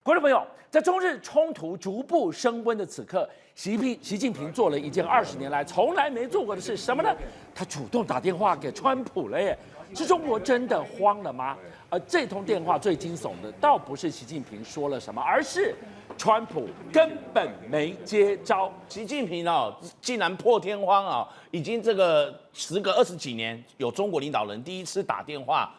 观众朋友，在中日冲突逐步升温的此刻，习近平做了一件20年来从来没做过的事，什么呢？他主动打电话给川普了耶！是中国真的慌了吗？而这通电话最惊悚的，倒不是习近平说了什么，而是川普根本没接招。习近平竟然破天荒已经这个时隔20几年，有中国领导人第一次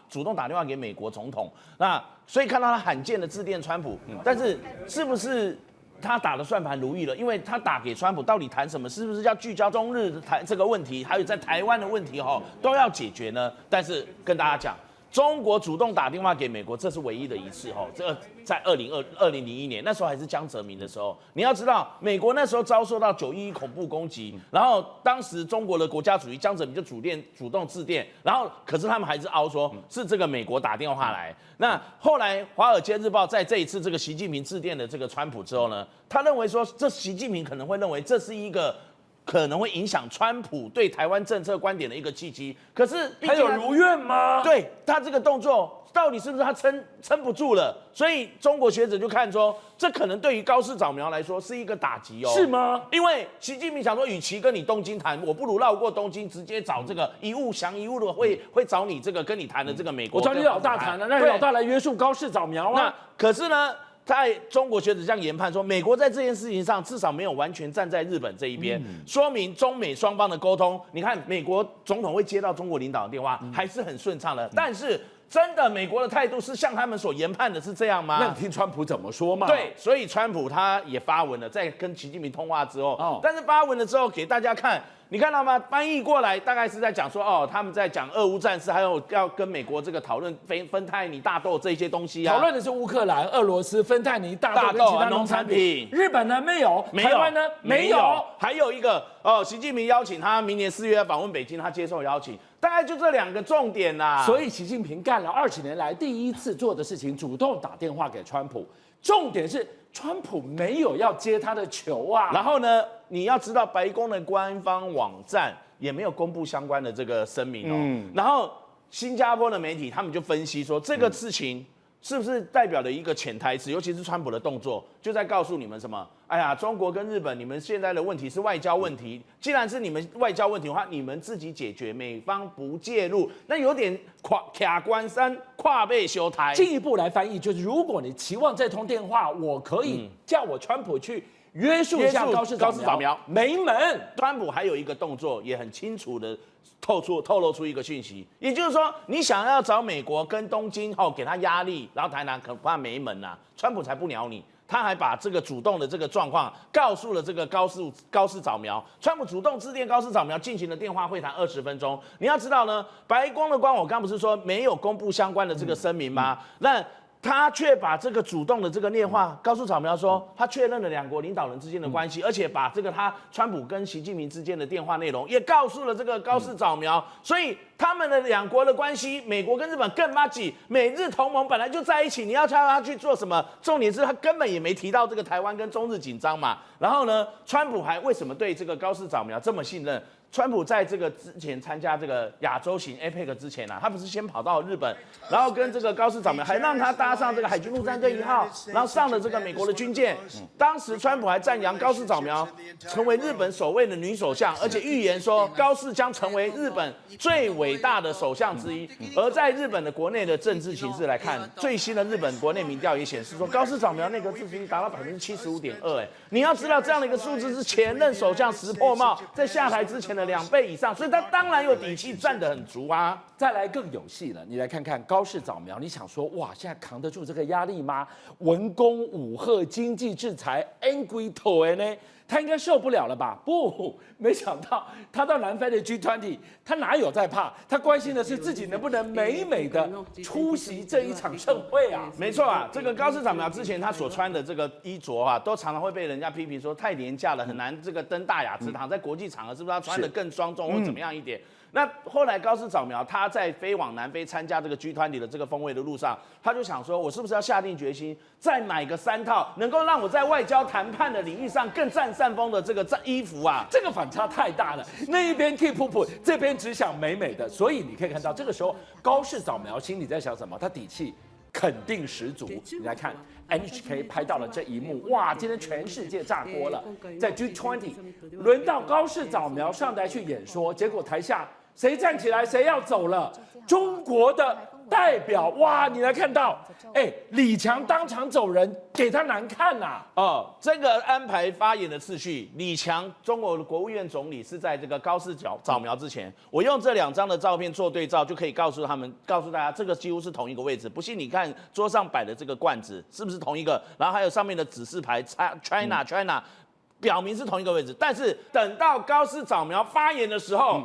主动打电话给美国总统，那所以看到他罕见的致电川普，但是是不是他打的算盘如意了？因为他打给川普到底谈什么？是不是要聚焦中日台这个问题，还有在台湾的问题都要解决呢？但是跟大家讲，中国主动打电话给美国，这是唯一的一次这个在2001年，那时候还是江泽民的时候。你要知道，美国那时候遭受到911恐怖攻击，然后当时中国的国家主席江泽民就主动致电，然后可是他们还是凹说是这个美国打电话来。那后来《华尔街日报》在这一次这个习近平致电的这个川普之后呢，他认为说习近平可能会认为这是一个可能会影响川普对台湾政策观点的一个契机，可是还有如愿吗？对他这个动作到底是不是他撑不住了？所以中国学者就看说，这可能对于高市早苗来说是一个打击是吗？因为习近平想说，与其跟你东京谈，我不如绕过东京，直接找这个一物降一物的会找你这个跟你谈的这个美国。我找你老大谈了，让你老大来约束高市早苗啊。那可是呢？在中国学者这样研判说，美国在这件事情上至少没有完全站在日本这一边，说明中美双方的沟通。你看，美国总统会接到中国领导的电话，还是很顺畅的。但是，真的美国的态度是像他们所研判的是这样吗？那你听川普怎么说嘛？对，所以川普他也发文了，在跟习近平通话之后，但是发文了之后给大家看。你看到吗？翻译过来大概是在讲说，他们在讲俄乌战事，还有要跟美国这个讨论芬太尼大豆这些东西啊。讨论的是乌克兰、俄罗斯、芬太尼大豆跟其他农产品。日本呢没有，台湾呢没有。还有一个习近平邀请他明年4月要访问北京，他接受邀请，大概就这2个重点啦。所以习近平干了20年来第一次做的事情，主动打电话给川普。重点是川普没有要接他的球啊。然后呢，你要知道白宫的官方网站也没有公布相关的这个声明然后新加坡的媒体他们就分析说，这个事情是不是代表了一个潜台词？尤其是川普的动作，就在告诉你们什么？哎呀，中国跟日本，你们现在的问题是外交问题。既然是你们外交问题的话，你们自己解决，美方不介入。那有点卡关山跨背修台。进一步来翻译，就是如果你期望这通电话，我可以叫我川普去约束一下高市早苗，没门。川普还有一个动作也很清楚的透露出一个讯息，也就是说，你想要找美国跟东京给他压力，然后台南恐怕没门呐，川普才不鸟你。他还把这个主动的这个状况告诉了这个高市早苗，川普主动致电高市早苗进行了电话会谈20分钟。你要知道呢，白宫的官网我刚不是说没有公布相关的这个声明吗？那他却把这个主动的这个电话告诉早苗说，他确认了2国领导人之间的关系，而且把这个川普跟习近平之间的电话内容也告诉了这个高市早苗，所以他们的2国的关系，美国跟日本更麻吉，美日同盟本来就在一起，你要叫他去做什么？重点是他根本也没提到这个台湾跟中日紧张嘛。然后呢，川普还为什么对这个高市早苗这么信任？川普在这个之前参加这个亚洲行 APEC 之前他不是先跑到日本，然后跟这个高市早苗还让他搭上这个海军陆战队1号，然后上了这个美国的军舰。当时川普还赞扬高市早苗成为日本首位的女首相，而且预言说高市将成为日本最伟大的首相之一。而在日本的国内的政治形势来看，最新的日本国内民调也显示说，高市早苗内阁支持率达到75.2%。你要知道这样的一个数字是前任首相石破茂在下台之前的2倍以上，所以他当然有底气，站得很足啊。再来更有戏了，你来看看高市早苗，你想说哇，现在扛得住这个压力吗？文攻武吓、经济制裁 ，angry 头呢？他应该受不了了吧？不，没想到他到南非的 G20，他哪有在怕？他关心的是自己能不能美美的出席这一场盛会啊！没错啊，这个高市早苗之前他所穿的这个衣着都常常会被人家批评说太廉价了，很难这个登大雅之堂，在国际场合是不是要穿得更庄重或怎么样一点？那后来高市早苗他在飞往南非参加这个 G20的这个峰会的路上，他就想说，我是不是要下定决心再买个3套，能够让我在外交谈判的领域上更占上风的这个衣服啊？这个反差太大了，那一边 keep up， 这边只想美美的，所以你可以看到这个时候高市早苗心里在想什么？他底气肯定十足。你来看 NHK 拍到了这一幕，哇！今天全世界炸锅了。在 G20 轮到高市早苗上台去演说，结果台下谁站起来谁要走了？中国的代表，哇！你来看到，李强当场走人，给他难看呐、这个安排发言的次序，李强，中国的国务院总理是在这个高市早苗之前。我用这2张的照片做对照，就可以告诉大家，这个几乎是同一个位置。不信你看桌上摆的这个罐子是不是同一个？然后还有上面的指示牌 China， 表明是同一个位置。但是等到高市早苗发言的时候，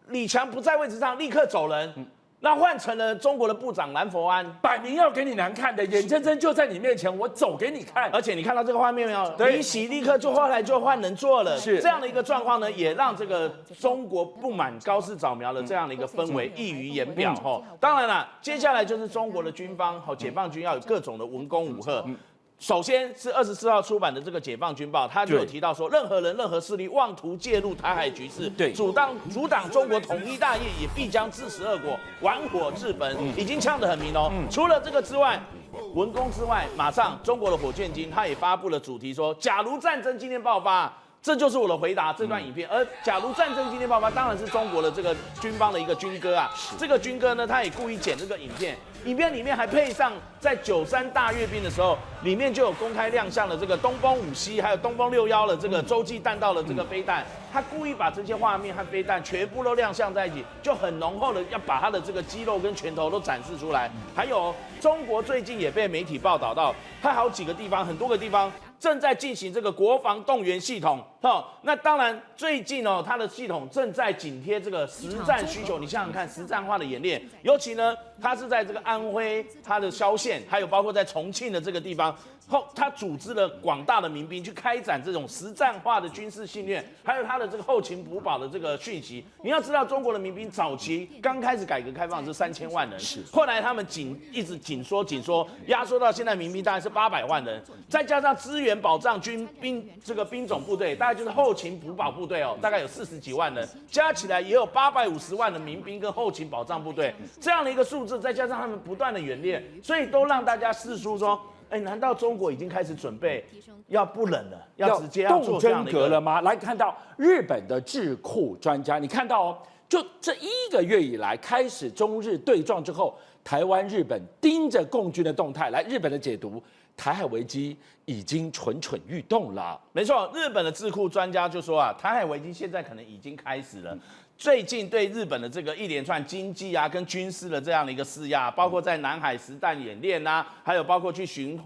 李强不在位置上，立刻走人。那换成了中国的部长蓝佛安，摆明要给你难看的，眼睁睁就在你面前，我走给你看。而且你看到这个画面没有？李喜立刻后来就换人做了，是这样的一个状况呢，也让这个中国不满高市早苗的这样的一个氛围溢于言表。当然了，接下来就是中国的军方解放军要有各种的文攻武吓。首先是24号出版的这个《解放军报》，他就有提到说，任何人、任何势力妄图介入台海局势，阻挡中国统一大业，也必将自食恶果，玩火自焚，已经呛得很明哦。除了这个之外，文攻之外，马上中国的火箭军他也发布了主题说，假如战争今天爆发。这就是我的回答，这段影片。而假如战争今天爆发，当然是中国的这个军方的一个军歌啊。这个军歌呢，他也故意剪这个影片，影片里面还配上在93大阅兵的时候，里面就有公开亮相了这个东风5C，还有东风61的这个洲际弹道的这个飞弹。他故意把这些画面和飞弹全部都亮相在一起，就很浓厚的要把他的这个肌肉跟拳头都展示出来。还有中国最近也被媒体报道到，它好几个地方，很多个地方正在进行这个国防动员系统。那当然最近它的系统正在紧贴这个实战需求。你想想看，实战化的演练，尤其呢，它是在这个安徽、它的萧县，还有包括在重庆的这个地方。他组织了广大的民兵去开展这种实战化的军事训练，还有他的这个后勤补保的这个讯息。你要知道，中国的民兵早期刚开始改革开放是3000万人，后来他们一直紧缩，压缩到现在民兵大概是800万人，再加上资源保障兵种部队，大概就是后勤补保部队大概有40几万人，加起来也有850万的民兵跟后勤保障部队，这样的一个数字，再加上他们不断的演练，所以都让大家释出说。难道中国已经开始准备要不冷了，要直接要做这样的一个了吗？来看到日本的智库专家，你看到就这1个月以来，开始中日对撞之后，台湾、日本盯着共军的动态。来，日本的解读，台海危机已经蠢蠢欲动了。没错，日本的智库专家就说台海危机现在可能已经开始了。最近对日本的这个一连串经济啊跟军事的这样的一个施压，包括在南海实弹演练啊，还有包括去巡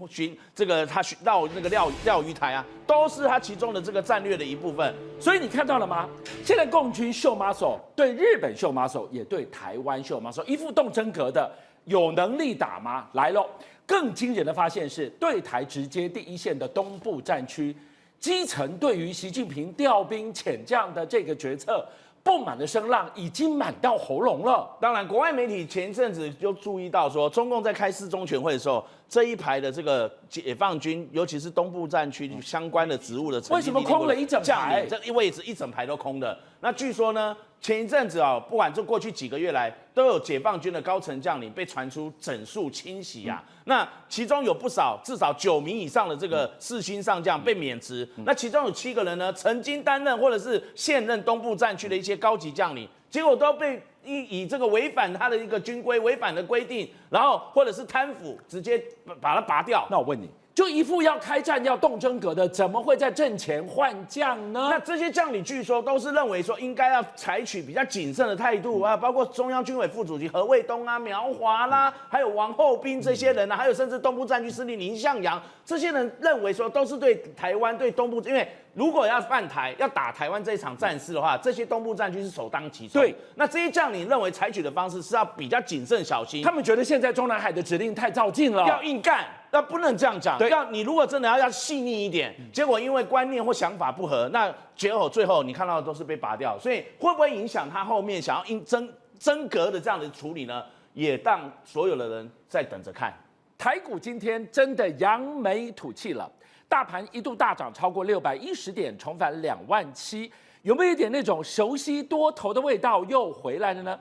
这个他绕那个钓鱼台啊，都是他其中的这个战略的一部分。所以你看到了吗？现在共军秀 muscle， 对日本秀 muscle， 也对台湾秀 muscle， 一副动真格的，有能力打吗？来喽！更惊人的发现是，对台直接第一线的东部战区，基层对于习近平调兵遣将的这个决策。不满的声浪已经满到喉咙了。当然，国外媒体前一阵子就注意到说，中共在开四中全会的时候，这一排的这个解放军，尤其是东部战区相关的职务的，为什么空了一整排？这位置一整排都空的。那据说呢，前一阵子不管这过去几个月来，都有解放军的高层将领被传出整数清洗啊。那其中有不少，至少9名以上的这个4星上将被免职。那其中有7个人呢，曾经担任或者是现任东部战区的一些高级将领，结果都被以这个违反他的一个军规、违反的规定，然后或者是贪腐，直接把他拔掉。那我问你，就一副要开战要动真格的，怎么会在阵前换将呢？那这些将领据说都是认为说应该要采取比较谨慎的态度啊，包括中央军委副主席何卫东啊、苗华啦，还有王厚斌这些人啊，还有甚至东部战区司令林向阳这些人认为说都是对台湾、对东部，因为如果要犯台、要打台湾这一场战事的话，这些东部战区是首当其冲。对，那这些将领认为采取的方式是要比较谨慎小心，他们觉得现在中南海的指令太照进了，要硬干。那不能这样讲，你如果真的要细腻一点，结果因为观念或想法不合，那结果最后你看到的都是被拔掉，所以会不会影响他后面想要真格的这样的处理呢？也让所有的人在等着看。台股今天真的扬眉吐气了，大盘一度大涨超过610点，重返27000，有没有一点那种熟悉多头的味道又回来了呢？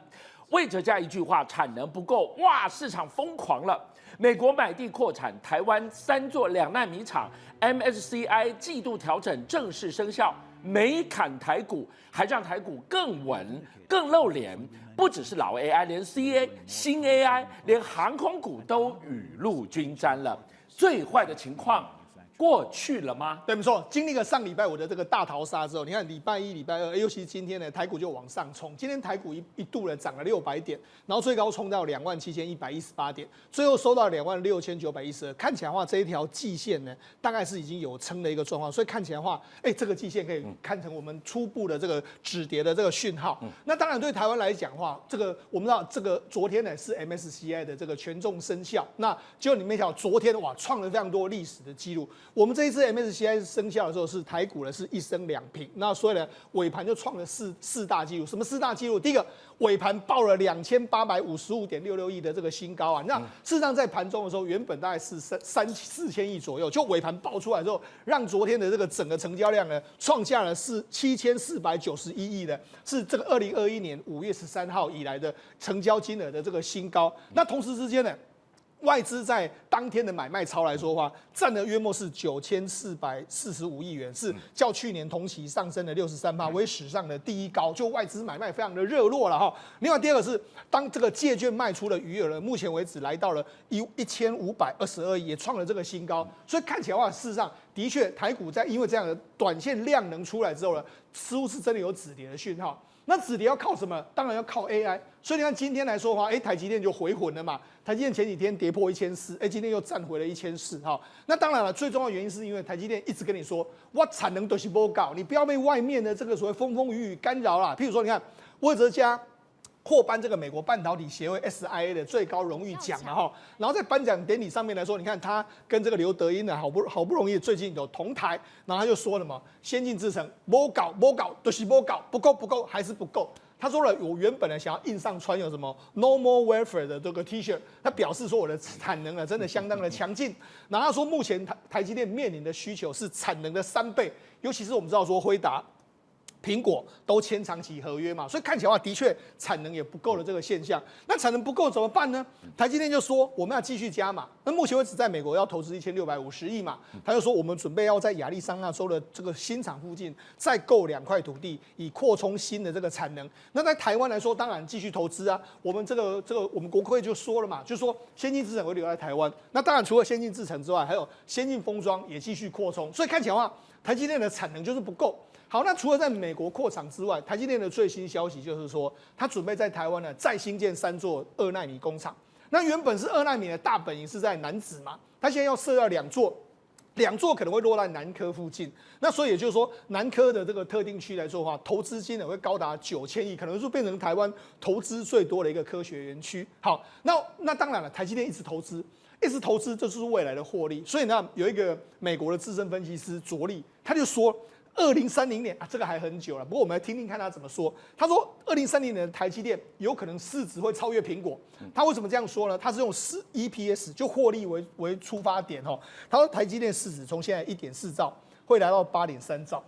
魏哲家一句话，产能不够，哇，市场疯狂了。美国买地扩产，台湾3座2奈米厂 MSCI 季度调整正式生效，没砍台股，还让台股更稳、更露脸。不只是老 AI， 连 CA 新 AI， 连航空股都雨露均沾了。最坏的情况过去了吗？对，没错。经历了上礼拜五的这个大逃杀之后，你看礼拜一、礼拜二，尤其是今天呢，台股就往上冲。今天台股一度呢涨了600点，然后最高冲到27118点，最后收到26912。看起来的话，这一条季线呢，大概是已经有撑的一个状况，所以看起来的话，这个季线可以看成我们初步的这个止跌的这个讯号。那当然对台湾来讲的话，这个我们知道，这个昨天呢是 MSCI 的这个权重生效，那结果你没想到昨天哇创了非常多历史的记录。我们这一次 MSCI 生效的时候，是台股呢是1升2平，那所以呢尾盘就创了四大纪录。什么4大纪录？第一个，尾盘报了2855.66亿的这个新高啊。那事实上在盘中的时候，原本大概是4千亿左右，就尾盘爆出来之后，让昨天的这个整个成交量呢创下了7491亿的，是这个2021年5月13号以来的成交金额的这个新高。那同时之间呢，外资在当天的买卖超来说的话，占了约莫是9445亿元，是较去年同期上升了63%，为史上的第一高。就外资买卖非常的热络了哈。另外第二个是，当这个借券卖出的余额呢，目前为止来到了1522亿，也创了这个新高。所以看起来的话，事实上的确台股在因为这样的短线量能出来之后呢，似乎是真的有止跌的讯号。那止跌要靠什么？当然要靠 AI。所以你看今天来说的话，台积电就回魂了嘛。台积电前几天跌破1400，今天又站回了1400哈。那当然了，最重要的原因是因为台积电一直跟你说，我产能都是不够，你不要被外面的这个所谓风风雨雨干扰啦。譬如说，你看魏哲家获颁这个美国半导体协会 SIA 的最高荣誉奖嘛哈，然后在颁奖典礼上面来说，你看他跟这个刘德音呢，好不容易最近有同台，然后他就说了嘛，先进制程没搞都是没搞，不够还是不够。他说了，我原本呢想要印上穿有什么 No More Wafer 的这个 T 恤，他表示说我的产能呢真的相当的强劲。然后他说目前台积电面临的需求是产能的3倍，尤其是我们知道说辉达、苹果都签长期合约嘛，所以看起来的话，的确产能也不够的这个现象。那产能不够怎么办呢？台积电就说我们要继续加码。那目前为止在美国要投资1650亿嘛，他就说我们准备要在亚利桑那州的这个新厂附近再购2块土地，以扩充新的这个产能。那在台湾来说，当然继续投资啊。我们这个我们国科会就说了嘛，就说先进制程会留在台湾。那当然除了先进制程之外，还有先进封装也继续扩充。所以看起来的话，台积电的产能就是不够。好，那除了在美国扩厂之外，台积电的最新消息就是说，它准备在台湾呢再新建3座2奈米工厂。那原本是2奈米的大本营是在楠梓嘛，它现在要设要2座可能会落在南科附近。那所以也就是说，南科的这个特定区来说的话，投资金额会高达9000亿，可能就变成台湾投资最多的一个科学园区。好，那当然了，台积电一直投资，这就是未来的获利。所以呢，有一个美国的资深分析师卓利，他就说。2030年啊，这个还很久了。不过我们来听听看他怎么说。他说，2030年的台积电有可能市值会超越苹果。他为什么这样说呢？他是用EPS 就获利为出发点哈。他说台积电市值从现在1.4兆会来到8.3兆，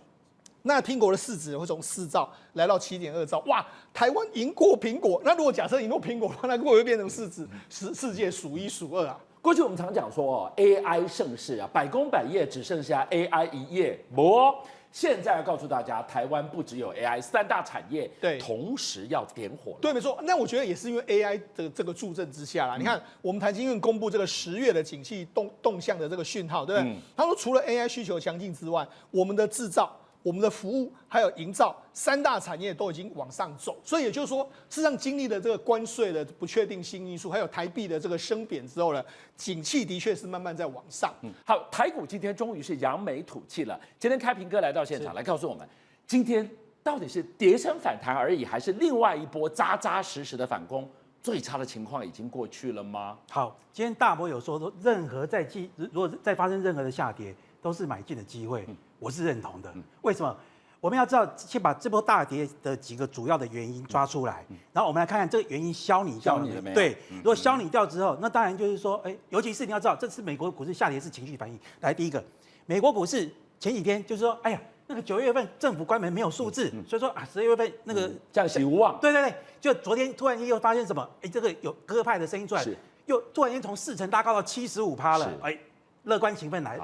那苹果的市值会从4兆来到7.2兆。哇，台湾赢过苹果。那如果假设赢过苹果的话，那会不会变成市值世界数1数2啊？过去我们常讲说AI 盛世啊，百工百业只剩下 AI 一业不。现在要告诉大家，台湾不只有 AI 3大产业，对，同时要点火了。对，没错。那我觉得也是因为 AI 的这个助阵之下啦。你看，我们台积电公布这个10月的景气动向的这个讯号，对不对？他说，除了 AI 需求强劲之外，我们的制造、我们的服务还有营造3大产业都已经往上走。所以也就是说，事实上经历了这个关税的不确定性因素，还有台币的这个升贬之后呢，景气的确是慢慢在往上。好，台股今天终于是扬眉吐气了。今天开平哥来到现场，来告诉我们，今天到底是跌升反弹而已，还是另外一波扎扎实实的反攻？最差的情况已经过去了吗？好，今天大伯有说，如果再发生任何的下跌，都是买进的机会，我是认同的。为什么？我们要知道，先把这波大跌的几个主要的原因抓出来，然后我们来看看这个原因消弭掉了没有？对，如果消弭掉之后，那当然就是说，尤其是你要知道，这次美国股市下跌是情绪反应。来，第一个，美国股市前几天就是说，哎呀，那个9月份政府关门没有数字，所以说啊，12月份那个降息无望。对，就昨天突然又发现什么？这个有鸽派的声音出来，又突然间从4成拉高到75%了，哎，乐观气氛来，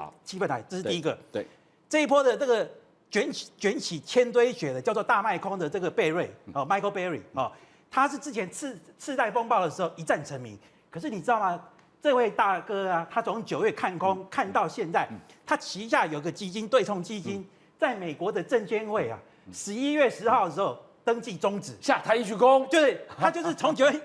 这是第一个。对，这一波的这个卷起千堆雪的叫做大卖空的这个贝瑞，Michael Berry 他是之前次贷风暴的时候一战成名，可是你知道吗？这位大哥啊，他从9月看空看到现在，他旗下有个基金对冲基金，在美国的证监会啊，11月10号的时候登记终止，下台一鞠躬，就是他就是从9月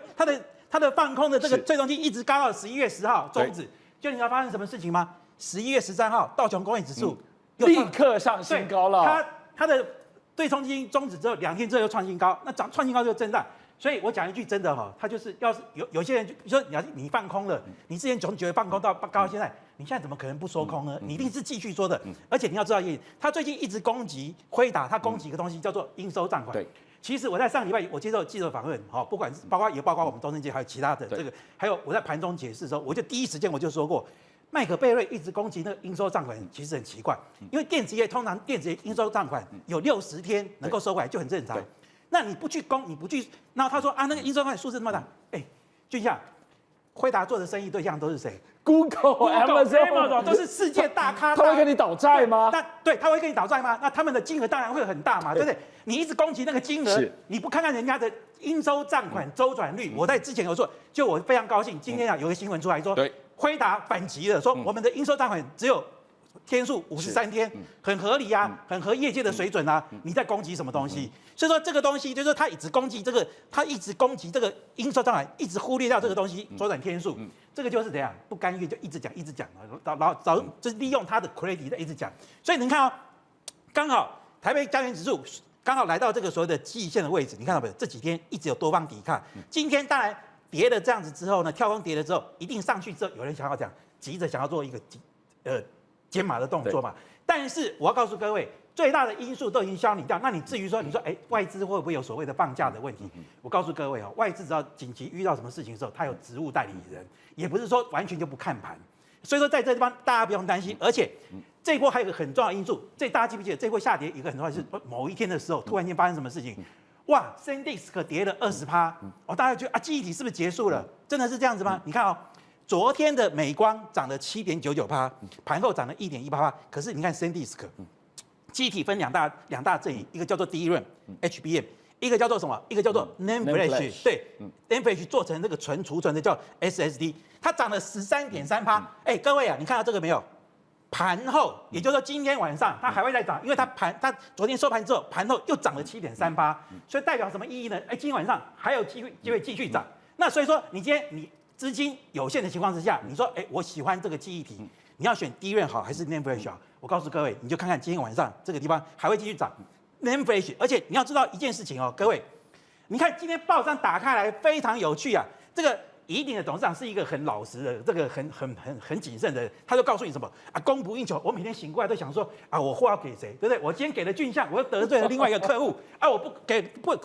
他的放空的这个对冲基金一直高到11月10号终止，就你知道发生什么事情吗？11月13号道琼工业指数立刻上新高了。他的对冲基金终止之后2天之后又创新高，那创新高就震荡。所以我讲一句真的他就是要是有些人就说你放空了，你之前从9月放空到现在，你现在怎么可能不收空呢？你一定是继续说的。而且你要知道他最近一直攻击辉达，他攻击一个东西叫做应收账款。对，其实我在上礼拜我接受记者访问，不管是包括我们中证界还有其他的这个，还有我在盘中解释的时候，我就第一时间我就说过。麦克贝瑞一直攻击那个应收账款，其实很奇怪，因为电子业通常电子业应收账款有60天能够收回来就很正常。那你不去攻，你不去，然后他说啊，那个应收账款数字那么大，俊相，辉达做的生意对象都是谁 ？Google、Amazon 都是世界大咖。他会跟你倒债吗？对，他会跟你倒债吗？那他们的金额当然会很大嘛，对不对？你一直攻击那个金额，你不看看人家的应收账款周转率？我在之前有说，就我非常高兴，今天有个新闻出来说，辉达反击了，说我们的应收账款只有天数53天，很合理啊，很合业界的水准啊。你在攻击什么东西？所以说这个东西就是说他一直攻击这个，应收账款，一直忽略掉这个东西周转天数。这个就是怎样不甘愿就一直讲，然后就是利用他的 credit 的一直讲。所以你看刚好台北加权指数刚好来到这个所谓的季线的位置，你看到没有？这几天一直有多方抵抗，今天当然。跌了这样子之后呢，跳空跌了之后，一定上去之后，有人想要急着想要做一个减码的动作嘛。但是我要告诉各位，最大的因素都已经消弭掉。那你至于说，你说外资会不会有所谓的放假的问题？我告诉各位外资只要紧急遇到什么事情的时候，他有职务代理人，也不是说完全就不看盘。所以说在这地方大家不用担心。而且这一波还有一个很重要的因素，大家记不记得这波下跌一个很重要的是某一天的时候，突然间发生什么事情？哇 ，SanDisk 跌了20%，大家觉得记忆体是不是结束了？真的是这样子吗？你看昨天的美光涨了7.99%，盘后涨了1.18%，可是你看 SanDisk，记忆体分两大阵营，一个叫做DRAM HBM， 一个叫做什么？一个叫做 NAND Flash， 对 ，NAND Flash 做成那个储存的叫 SSD， 它涨了13.3%。各位啊，你看到这个没有？盘后，也就是说今天晚上它还会再涨，因为它昨天收盘之后，盘后又涨了7.38%，所以代表什么意义呢？今天晚上还有机会继续涨。那所以说，你今天你资金有限的情况之下，你说我喜欢这个记忆体，你要选DRAM好还是 NAND Flash 好？我告诉各位，你就看看今天晚上这个地方还会继续涨 NAND Flash， 而且你要知道一件事情各位，你看今天报章打开来非常有趣啊，这个。宜鼎的董事长是一个很老实的，这个很谨慎的人，他就告诉你什么供不应求。我每天醒过来都想说我货要给谁，对不对？我今天给了俊相，我又得罪了另外一个客户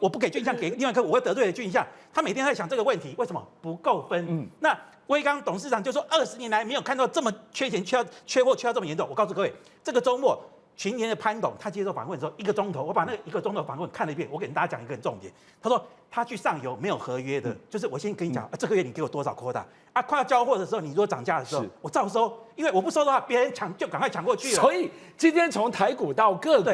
我不给俊相，给另外一个客户，我又得罪了俊相。他每天在想这个问题，为什么不够分？那威刚董事长就说，20年来没有看到这么缺钱、缺货、缺到这么严重。我告诉各位，这个周末。群联的潘董，他接受访问的时候，1个钟头，我把那1个钟头访问看了一遍，我给大家讲一个很重点。他说他去上游没有合约的，就是我先跟你讲，这个月你给我多少quota快要交货的时候，你如果涨价的时候，我照收，因为我不收的话，别人就赶快抢过去了。所以今天从台股到个股，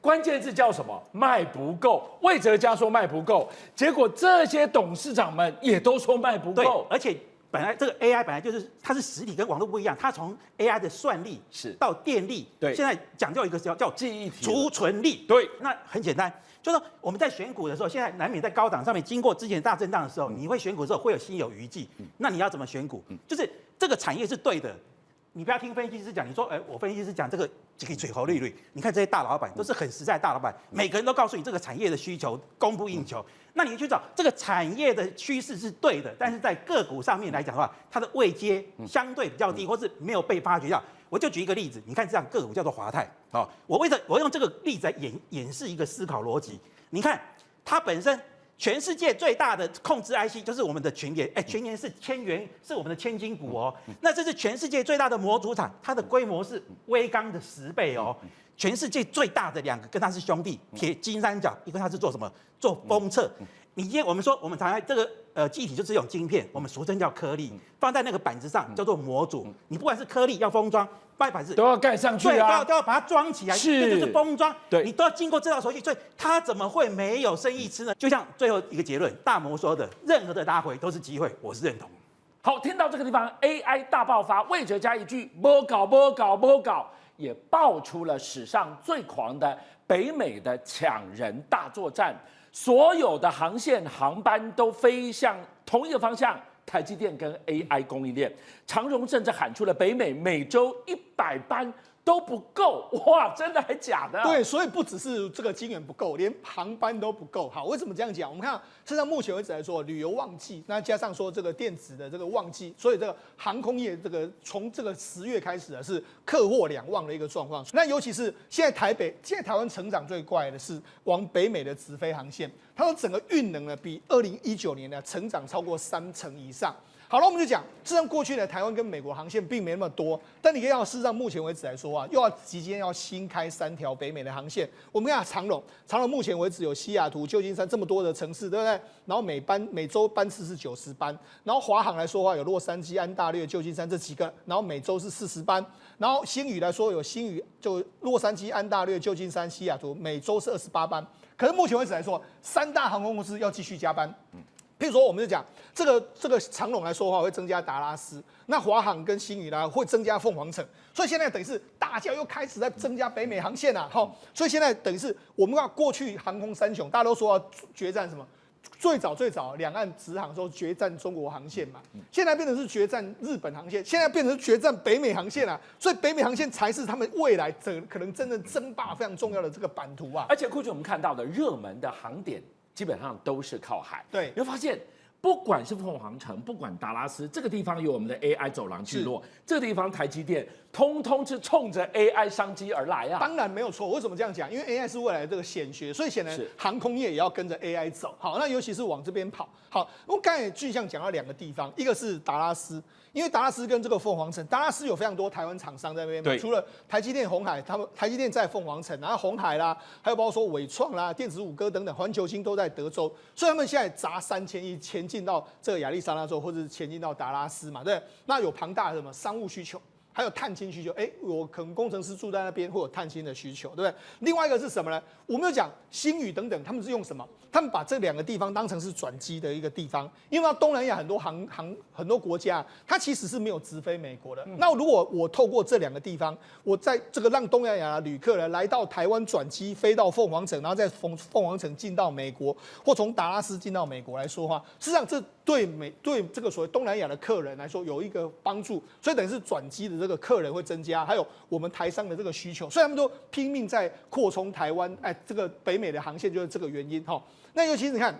关键字叫什么？卖不够。魏哲家说卖不够，结果这些董事长们也都说卖不够，而且。本来这个 AI 本来就是它是实体跟网络不一样，它从 AI 的算力到电力，现在讲究一个叫记忆体储存力。对，那很简单，就是说我们在选股的时候，现在难免在高档上面经过之前大震荡的时候，你会选股的时候会有心有余悸。那你要怎么选股？就是这个产业是对的，你不要听分析师讲，你说我分析师讲这个水猴绿绿，你看这些大老板都是很实在的大老板，每个人都告诉你这个产业的需求供不应求。那你去找这个产业的趋势是对的，但是在个股上面来讲的话，它的位阶相对比较低，或是没有被发掘到。我就举一个例子，你看这样个股叫做华泰我用这个例子来演示一个思考逻辑。你看它本身全世界最大的控制 IC 就是我们的群联，群联是是我们的千金股那这是全世界最大的模组厂，它的规模是威刚的10倍全世界最大的2个跟它是兄弟，铁金三角，一个它是做什么？做封测，你今天我们说我们常常这个记忆体就是一种晶片，我们俗称叫颗粒，放在那个板子上叫做模组。你不管是颗粒要封装，拜板子都要盖上去对，啊，都要把它装起来，是这就是封装。对你都要经过这道手续，所以它怎么会没有生意吃呢？就像最后一个结论，大摩说的，任何的拉回都是机会，我是认同。好，听到这个地方 ，AI 大爆发，魏哲加一句“没搞”，也爆出了史上最狂的北美的抢人大作战，所有的航线航班都飞向同一个方向，台积电跟 AI 供应链。长荣甚至喊出了北美每周100班都不够，哇，真的还假的？对，所以不只是这个金源不够，连航班都不够。好，为什么这样讲？我们看，事实上目前为止来说，旅游旺季，那加上说这个电子的这个旺季，所以这个航空业这个从这个10月开始呢，是客货两旺的一个状况。那尤其是现在台湾成长最快的是往北美的直飞航线，它的整个运能呢，比2019年呢成长超过3成以上。好了，我们就讲，事实上过去呢，台湾跟美国航线并没那么多，但你可以看到，事实上目前为止来说啊，又要即将要新开3条北美的航线。我们看长荣目前为止有西雅图、旧金山这么多的城市，对不对？然后每周班次是90班，然后华航来说的话有洛杉矶、安大略、旧金山这几个，然后每周是40班，然后星宇来说有星宇就洛杉矶、安大略、旧金山、西雅图，每周是28班。可是目前为止来说，3大航空公司要继续加班。譬如说，我们就讲这个长荣来说的话，会增加达拉斯；那华航跟星宇呢，会增加凤凰城。所以现在等于是大家又开始在增加北美航线啦，哈。所以现在等于是我们要过去航空三雄，大家都说要决战什么？最早两岸直航的时候决战中国航线嘛，现在变成是决战日本航线，现在变成决战北美航线啊。所以北美航线才是他们未来可能真正争霸非常重要的这个版图啊。而且过去我们看到的热门的航点，基本上都是靠海。对，你会发现，不管是凤凰城，不管达拉斯，这个地方有我们的 AI 走廊聚落，这个地方台积电，通通是冲着 AI 商机而来啊。当然没有错，为什么这样讲？因为 AI 是未来的这个显学，所以显然航空业也要跟着 AI 走。好，那尤其是往这边跑。好，我刚才具象讲到2个地方，一个是达拉斯。因为达拉斯跟这个凤凰城，达拉斯有非常多台湾厂商在那边，除了台积电、鸿海，他们台积电在凤凰城，然后鸿海啦，还有包括说伟创啦、电子五哥等等，环球晶都在德州，所以他们现在砸3000亿前进到这个亚利桑那州，或者是前进到达拉斯嘛，对，那有庞大的什么商务需求。还有探亲需求，我可能工程师住在那边会有探亲的需求，对不对？另外一个是什么呢？我们有讲星宇等等，他们是用什么？他们把这2个地方当成是转机的一个地方，因为东南亚很多国家，它其实是没有直飞美国的。那如果我透过这2个地方，我在这个让东南亚的旅客呢来到台湾转机，飞到凤凰城，然后再凤凰城进到美国，或从达拉斯进到美国来说话，事实上这对这个所谓东南亚的客人来说有一个帮助，所以等于是转机的这个客人会增加，还有我们台商的这个需求，所以他们都拼命在扩充台湾，这个北美的航线就是这个原因哈。那尤其是你看，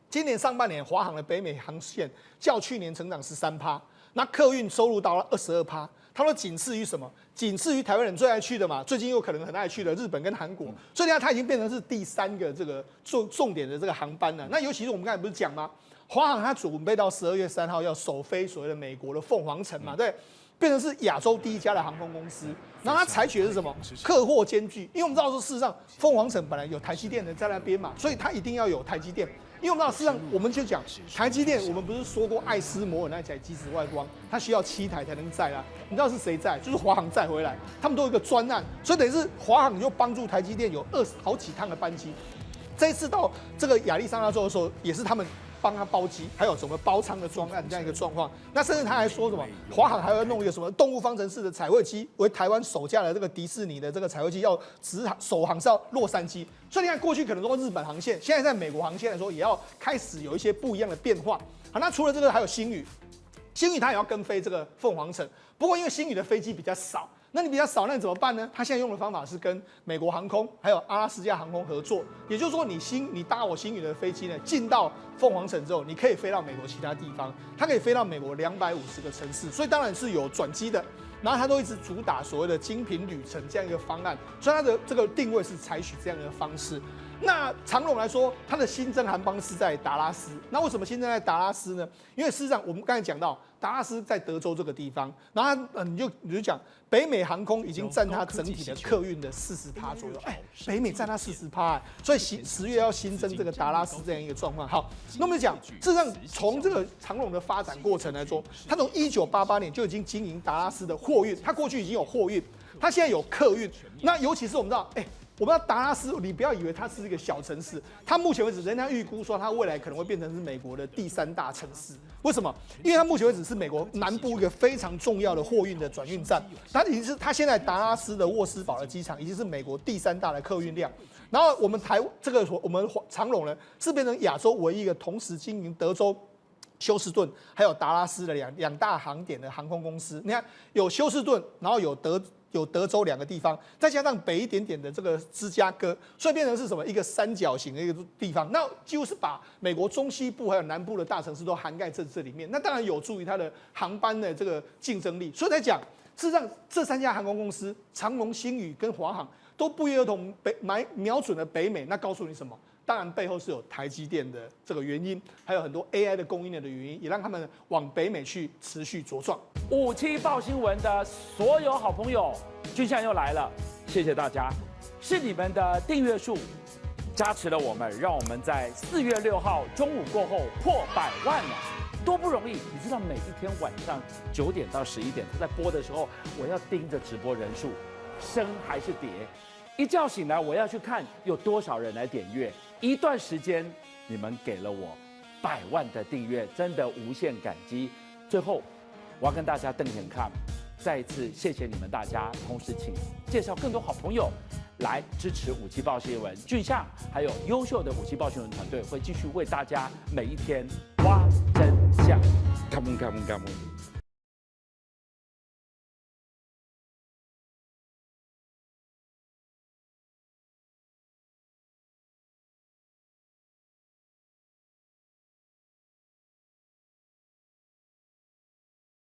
今年上半年华航的北美航线较去年成长13%，那客运收入到了22%，它都仅次于什么？仅次于台湾人最爱去的嘛，最近又可能很爱去的日本跟韩国，所以你看它已经变成是第3个这个重点的这个航班了。那尤其是我们刚才不是讲吗？华航它准备到12月3号要首飞所谓的美国的凤凰城嘛，对。变成是亚洲第1家的航空公司，然后它采取的是什么？客货兼具。因为我们知道说，事实上凤凰城本来有台积电的在那边嘛，所以它一定要有台积电。因为我们知道，事实上我们就讲台积电，我们不是说过爱斯摩尔那台机子外光，它需要7台才能载啊？你知道是谁载？就是华航载回来，他们都有一个专案，所以等于是华航就帮助台积电有好几趟的班机。这一次到这个亚利桑那州的时候，也是他们帮他包机，还有什么包舱的专案这样一个状况。那甚至他还说什么，华航还要弄一个什么动物方程式的彩绘机，为台湾首架的这个迪士尼的这个彩绘机要首航是要洛杉矶。所以你看，过去可能说日本航线，现在在美国航线来说，也要开始有一些不一样的变化。好，那除了这个，还有星宇它也要跟飞这个凤凰城，不过因为星宇的飞机比较少。那你比较少，那你怎么办呢？他现在用的方法是跟美国航空还有阿拉斯加航空合作，也就是说你搭我星宇的飞机呢，进到凤凰城之后，你可以飞到美国其他地方，它可以飞到美国250个城市，所以当然是有转机的。然后它都一直主打所谓的精品旅程这样一个方案，所以它的这个定位是采取这样的方式。那长荣来说，它的新增航班是在达拉斯。那为什么新增在达拉斯呢？因为事实上我们刚才讲到，达拉斯在德州这个地方，然后你就讲北美航空已经占它整体的客运的40%左右，北美占它40%，所以10月要新增这个达拉斯这样一个状况。好，那么讲，事实上从这个长荣的发展过程来说，它从1988年就已经经营达拉斯的货运，它过去已经有货运，它现在有客运，那尤其是我们知道，我们要达拉斯，你不要以为它是一个小城市，它目前为止，人家预估说它未来可能会变成是美国的第3大城市。为什么？因为它目前为止是美国南部一个非常重要的货运的转运站，它现在达拉斯的沃斯堡的机场已经是美国第3大的客运量。然后我们我们长荣呢是变成亚洲唯一一个同时经营德州、休斯顿还有达拉斯的两大航点的航空公司。你看有休斯顿，然后有德州2个地方，再加上北一点点的这个芝加哥，所以变成是什么一个三角形的一个地方。那几乎是把美国中西部还有南部的大城市都涵盖在这里面。那当然有助于它的航班的这个竞争力。所以在讲，事实上这3家航空公司，长荣、星宇跟华航都不约而同瞄准了北美。那告诉你什么？当然背后是有台积电的这个原因，还有很多 AI 的供应链的原因，也让他们往北美去持续茁壮。57报新闻的所有好朋友，军相又来了，谢谢大家，是你们的订阅数加持了我们，让我们在4月6号中午过后破100万了，多不容易！你知道每一天晚上9点到11点，他在播的时候，我要盯着直播人数升还是跌，一觉醒来我要去看有多少人来点阅。一段时间，你们给了我100万的订阅，真的无限感激。最后，我要跟大家瞪眼看，再一次谢谢你们大家，同时请介绍更多好朋友来支持57报新闻。俊相还有优秀的57报新闻团队会继续为大家每一天挖真相。Come on, come on, come on.